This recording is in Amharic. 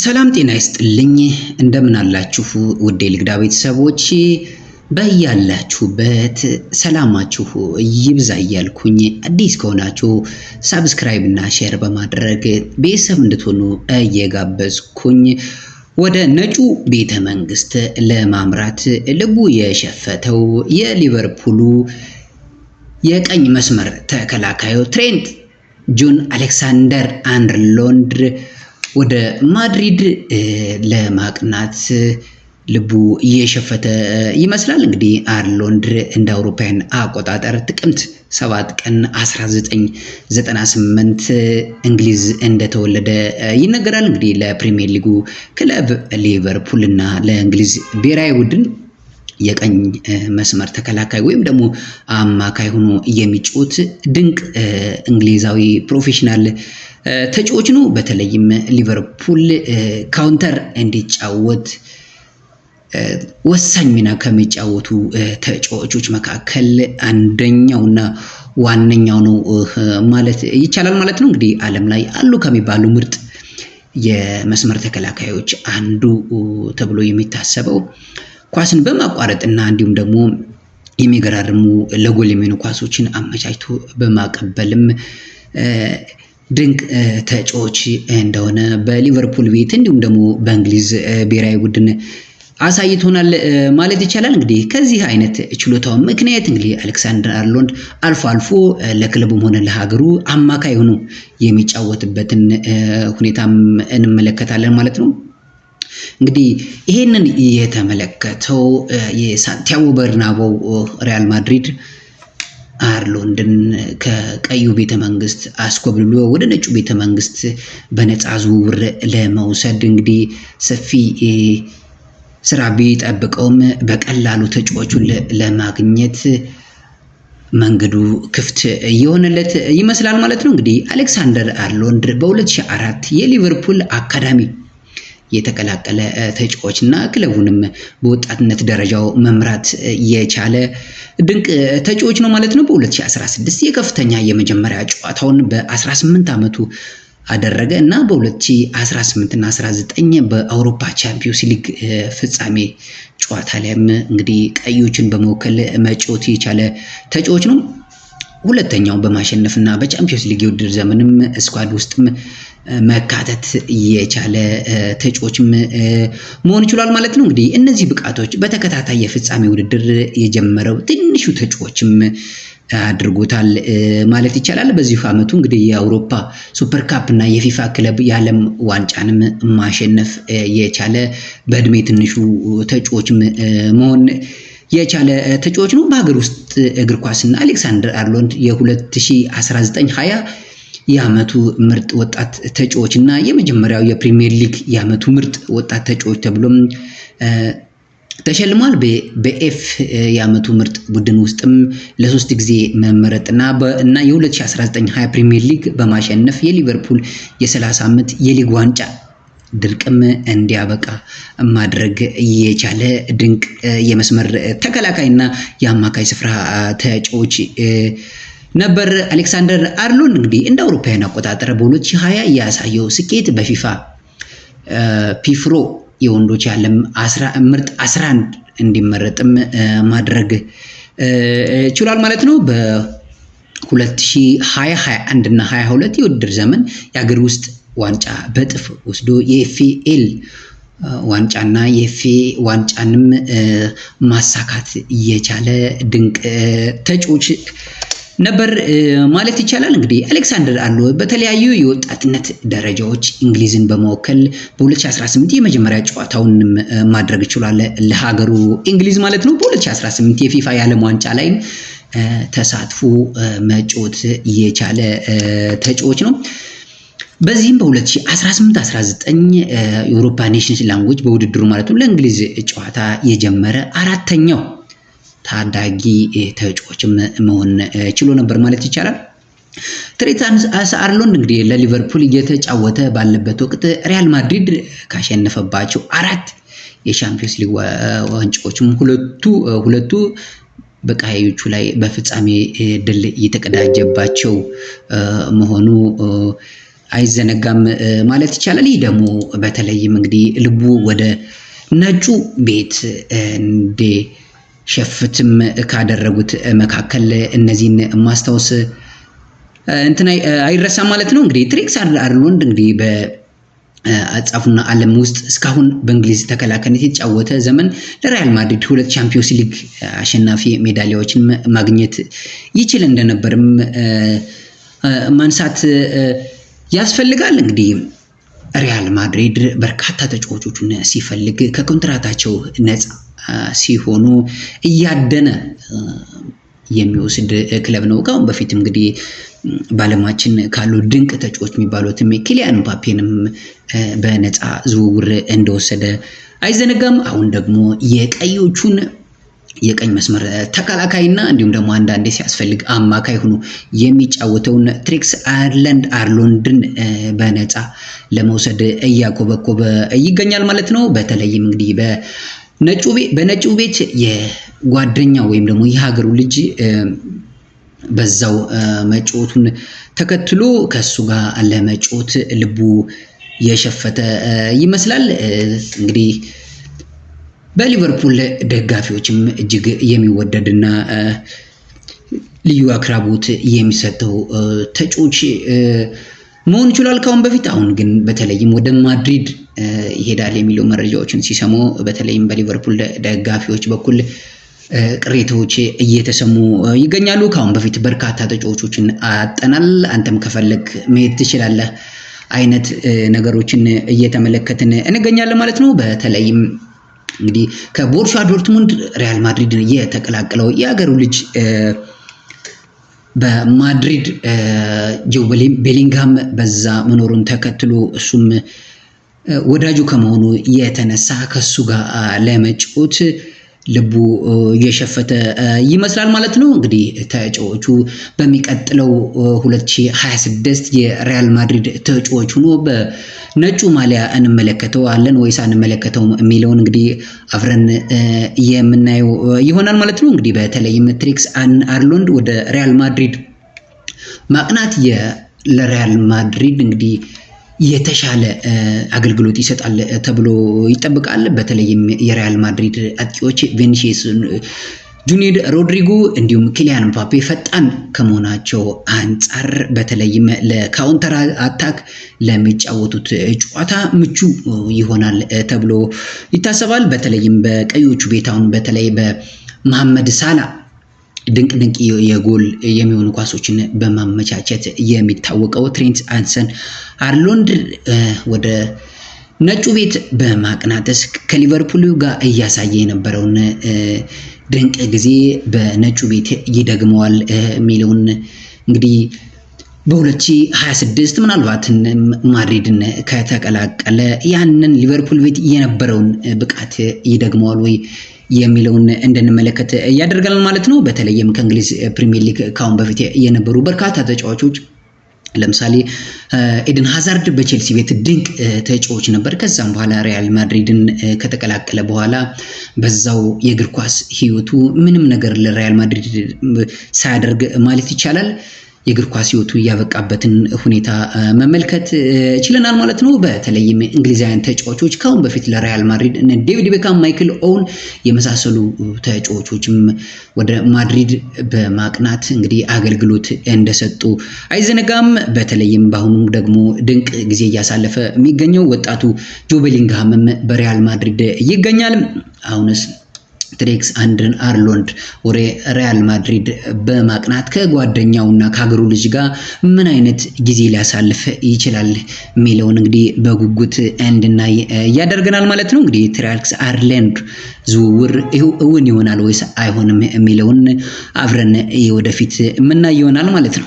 ሰላም ጤና ይስጥልኝ እንደምን አላችሁ ውድ የልግዳ ቤተሰቦች በያላችሁበት ሰላማችሁ ይብዛ እያልኩኝ አዲስ ከሆናችሁ ሰብስክራይብ እና ሼር በማድረግ ቤተሰብ እንድትሆኑ እየጋበዝኩኝ ወደ ነጩ ቤተ መንግስት ለማምራት ልቡ የሸፈተው የሊቨርፑሉ የቀኝ መስመር ተከላካዩ ትሬንት ጆን አሌክሳንደር አርኖልድ ወደ ማድሪድ ለማቅናት ልቡ እየሸፈተ ይመስላል። እንግዲህ አርኖልድ እንደ አውሮፓውያን አቆጣጠር ጥቅምት 7 ቀን 1998 እንግሊዝ እንደተወለደ ይነገራል። እንግዲህ ለፕሪሚየር ሊጉ ክለብ ሊቨርፑል እና ለእንግሊዝ ብሔራዊ ቡድን የቀኝ መስመር ተከላካይ ወይም ደግሞ አማካይ ሆኖ የሚጫወት ድንቅ እንግሊዛዊ ፕሮፌሽናል ተጫዋች ነው። በተለይም ሊቨርፑል ካውንተር እንዲጫወት ወሳኝ ሚና ከሚጫወቱ ተጫዋቾች መካከል አንደኛውና ዋነኛው ነው ማለት ይቻላል ማለት ነው። እንግዲህ ዓለም ላይ አሉ ከሚባሉ ምርጥ የመስመር ተከላካዮች አንዱ ተብሎ የሚታሰበው ኳስን በማቋረጥና እንዲሁም ደግሞ የሚገራርሙ ለጎል የሚሆኑ ኳሶችን አመቻችቶ በማቀበልም ድንቅ ተጫዋች እንደሆነ በሊቨርፑል ቤት እንዲሁም ደግሞ በእንግሊዝ ብሔራዊ ቡድን አሳይቶናል ማለት ይቻላል። እንግዲህ ከዚህ አይነት ችሎታው ምክንያት እንግዲህ አሌክሳንደር አርኖልድ አልፎ አልፎ ለክለቡም ሆነ ለሀገሩ አማካይ ሆኖ የሚጫወትበትን ሁኔታም እንመለከታለን ማለት ነው። እንግዲህ ይሄንን የተመለከተው የሳንቲያጎ በርናባው ሪያል ማድሪድ አርኖልድን ከቀዩ ቤተ መንግስት አስኮብልሎ ወደ ነጩ ቤተ መንግስት በነፃ ዝውውር ለመውሰድ እንግዲህ ሰፊ ስራ ቢጠብቀውም በቀላሉ ተጫዋቹን ለማግኘት መንገዱ ክፍት የሆነለት ይመስላል ማለት ነው። እንግዲህ አሌክሳንደር አርኖልድ በ2004 የሊቨርፑል አካዳሚ የተቀላቀለ ተጫዋች እና ክለቡንም በወጣትነት ደረጃው መምራት የቻለ ድንቅ ተጫዋች ነው ማለት ነው። በ2016 የከፍተኛ የመጀመሪያ ጨዋታውን በ18 ዓመቱ አደረገ እና በ2018 እና 19 በአውሮፓ ቻምፒዮንስ ሊግ ፍጻሜ ጨዋታ ላይም እንግዲህ ቀዮችን በመወከል መጫወት የቻለ ተጫዋች ነው። ሁለተኛውን በማሸነፍና በቻምፒዮንስ ሊግ የውድድር ዘመንም ስኳድ ውስጥም መካተት የቻለ ተጫዋችም መሆን ይችላል ማለት ነው። እንግዲህ እነዚህ ብቃቶች በተከታታይ የፍጻሜ ውድድር የጀመረው ትንሹ ተጫዋችም አድርጎታል ማለት ይቻላል። በዚህ ዓመቱ እንግዲህ የአውሮፓ ሱፐር ካፕ እና የፊፋ ክለብ የዓለም ዋንጫንም ማሸነፍ የቻለ በእድሜ ትንሹ ተጫዋችም መሆን የቻለ ተጫዋች ነው። በሀገር ውስጥ እግር ኳስና አሌክሳንደር አርኖልድ የ2019-20 የዓመቱ ምርጥ ወጣት ተጫዋች እና የመጀመሪያው የፕሪሚየር ሊግ የዓመቱ ምርጥ ወጣት ተጫዋች ተብሎም ተሸልሟል። በኤፍ የዓመቱ ምርጥ ቡድን ውስጥም ለ3 ጊዜ መመረጥና የ2019-20 ፕሪሚየር ሊግ በማሸነፍ የሊቨርፑል የ30 ዓመት የሊግ ዋንጫ ድርቅም እንዲያበቃ ማድረግ የቻለ ድንቅ የመስመር ተከላካይና የአማካይ ስፍራ ተጫዋች ነበር አሌክሳንደር አርኖልድ። እንግዲህ እንደ አውሮፓውያን አቆጣጠር በ2020 ያሳየው ስኬት በፊፋ ፒፍሮ የወንዶች የዓለም ምርጥ 11 እንዲመረጥም ማድረግ ችሏል ማለት ነው። በ2021 እና 22 የውድድር ዘመን የሀገር ውስጥ ዋንጫ በጥፍ ወስዶ የኤፍኤል ዋንጫና የኤፍኤ ዋንጫንም ማሳካት የቻለ ድንቅ ተጫዋች ነበር ማለት ይቻላል። እንግዲህ አሌክሳንደር አርኖልድ በተለያዩ የወጣትነት ደረጃዎች እንግሊዝን በመወከል በ2018 የመጀመሪያ ጨዋታውን ማድረግ ችሏል ለሀገሩ እንግሊዝ ማለት ነው። በ2018 የፊፋ የዓለም ዋንጫ ላይ ተሳትፎ መጫወት የቻለ ተጫዋች ነው። በዚህም በ2018-19 የአውሮፓ ኔሽንስ ላንጉጅ በውድድሩ ማለት ነው ለእንግሊዝ ጨዋታ የጀመረ አራተኛው ታዳጊ ተጫዋችም መሆን ችሎ ነበር ማለት ይቻላል። ትሬንት አርኖልድ እንግዲህ ለሊቨርፑል እየተጫወተ ባለበት ወቅት ሪያል ማድሪድ ካሸነፈባቸው 4 የቻምፒዮንስ ሊግ ዋንጫዎችም ሁለቱ በቀያዮቹ ላይ በፍጻሜ ድል እየተቀዳጀባቸው መሆኑ አይዘነጋም ማለት ይቻላል። ይህ ደግሞ በተለይም እንግዲህ ልቡ ወደ ነጩ ቤት እንዲሸፍትም ካደረጉት መካከል እነዚህን ማስታወስ አይረሳም ማለት ነው። እንግዲህ ትሬክስ አርሎንድ እንግዲህ በአጻፉና ዓለም ውስጥ እስካሁን በእንግሊዝ ተከላካይነት የተጫወተ ዘመን ለሪያል ማድሪድ 2 ቻምፒዮንስ ሊግ አሸናፊ ሜዳሊያዎችን ማግኘት ይችል እንደነበርም ማንሳት ያስፈልጋል። እንግዲህ ሪያል ማድሪድ በርካታ ተጫዋቾቹን ሲፈልግ ከኮንትራታቸው ነፃ ሲሆኑ እያደነ የሚወስድ ክለብ ነው። ከአሁን በፊት እንግዲህ በዓለማችን ካሉ ድንቅ ተጫዋቾች የሚባሉትም ኪሊያን ምባፔንም በነፃ ዝውውር እንደወሰደ አይዘነጋም። አሁን ደግሞ የቀዮቹን የቀኝ መስመር ተከላካይና እንዲሁም ደግሞ አንዳንዴ ሲያስፈልግ አማካይ ሆኖ የሚጫወተውን ትሬክስ አርሎንድን በነፃ ለመውሰድ እያኮበኮበ ይገኛል ማለት ነው። በተለይም እንግዲህ በነጩ ቤት የጓደኛው ወይም ደግሞ የሀገሩ ልጅ በዛው መጫወቱን ተከትሎ ከሱ ጋር ለመጫወት ልቡ የሸፈተ ይመስላል። እንግዲህ በሊቨርፑል ደጋፊዎችም እጅግ የሚወደድና ልዩ አክብሮት የሚሰጠው ተጫዋች መሆን ይችላል ካሁን በፊት። አሁን ግን በተለይም ወደ ማድሪድ ይሄዳል የሚለው መረጃዎችን ሲሰሙ በተለይም በሊቨርፑል ደጋፊዎች በኩል ቅሬታዎች እየተሰሙ ይገኛሉ። ካሁን በፊት በርካታ ተጫዋቾችን አጠናል፣ አንተም ከፈለክ መሄድ ትችላለህ አይነት ነገሮችን እየተመለከትን እንገኛለን ማለት ነው። በተለይም እንግዲህ ከቦሩሲያ ዶርትሙንድ ሪያል ማድሪድ የተቀላቀለው የሀገሩ ልጅ በማድሪድ ጆ ቤሊንግሃም በዛ መኖሩን ተከትሎ እሱም ወዳጁ ከመሆኑ የተነሳ ከሱ ጋር ለመጫወት ልቡ የሸፈተ ይመስላል ማለት ነው። እንግዲህ ተጫዋቹ በሚቀጥለው 2026 የሪያል ማድሪድ ተጫዋች ሆኖ በነጩ ማሊያ እንመለከተዋለን ወይስ አንመለከተውም የሚለውን እንግዲህ አብረን የምናየው ይሆናል ማለት ነው። እንግዲህ በተለይም ትሬክስ አርሎንድ ወደ ሪያል ማድሪድ ማቅናት ለሪያል ማድሪድ እንግዲህ የተሻለ አገልግሎት ይሰጣል ተብሎ ይጠበቃል። በተለይም የሪያል ማድሪድ አጥቂዎች ቪኒሲየስ ጁኒየር፣ ሮድሪጎ እንዲሁም ኪሊያን ምባፔ ፈጣን ከመሆናቸው አንጻር በተለይም ለካውንተር አታክ ለሚጫወቱት ጨዋታ ምቹ ይሆናል ተብሎ ይታሰባል። በተለይም በቀዮቹ ቤታውን በተለይ በመሐመድ ሳላ ድንቅ የጎል የሚሆኑ ኳሶችን በማመቻቸት የሚታወቀው ትሬንት አርሎንድ ወደ ነጩ ቤት በማቅናተስ ከሊቨርፑል ጋር እያሳየ የነበረውን ድንቅ ጊዜ በነጩ ቤት ይደግመዋል የሚለውን እንግዲህ በ2026 ምናልባት ማድሪድን ከተቀላቀለ ያንን ሊቨርፑል ቤት የነበረውን ብቃት ይደግመዋል ወይ የሚለውን እንድንመለከት ያደርጋል ማለት ነው። በተለይም ከእንግሊዝ ፕሪሚየር ሊግ ካሁን በፊት የነበሩ በርካታ ተጫዋቾች ለምሳሌ ኤደን ሃዛርድ በቼልሲ ቤት ድንቅ ተጫዋች ነበር። ከዛም በኋላ ሪያል ማድሪድን ከተቀላቀለ በኋላ በዛው የእግር ኳስ ሕይወቱ ምንም ነገር ለሪያል ማድሪድ ሳያደርግ ማለት ይቻላል የእግር ኳስ ሕይወቱ ያበቃበትን ሁኔታ መመልከት ችለናል ማለት ነው። በተለይም እንግሊዛውያን ተጫዋቾች ካሁን በፊት ለሪያል ማድሪድ እነ ዴቪድ ቤካም፣ ማይክል ኦውን የመሳሰሉ ተጫዋቾችም ወደ ማድሪድ በማቅናት እንግዲህ አገልግሎት እንደሰጡ አይዘነጋም። በተለይም በአሁኑ ደግሞ ድንቅ ጊዜ እያሳለፈ የሚገኘው ወጣቱ ጆ ቤሊንግሃምም በሪያል ማድሪድ ይገኛል። አሁንስ ትሬክስ አርሎንድ ወደ ሪያል ማድሪድ በማቅናት ከጓደኛውና ከሀገሩ ልጅ ጋር ምን አይነት ጊዜ ሊያሳልፍ ይችላል የሚለውን እንግዲህ በጉጉት እንድናይ ያደርገናል ማለት ነው። እንግዲህ ትሬክስ አርሎንድ ዝውውር እውን ይሆናል ወይስ አይሆንም የሚለውን አብረን ወደፊት የምናይ ይሆናል ማለት ነው።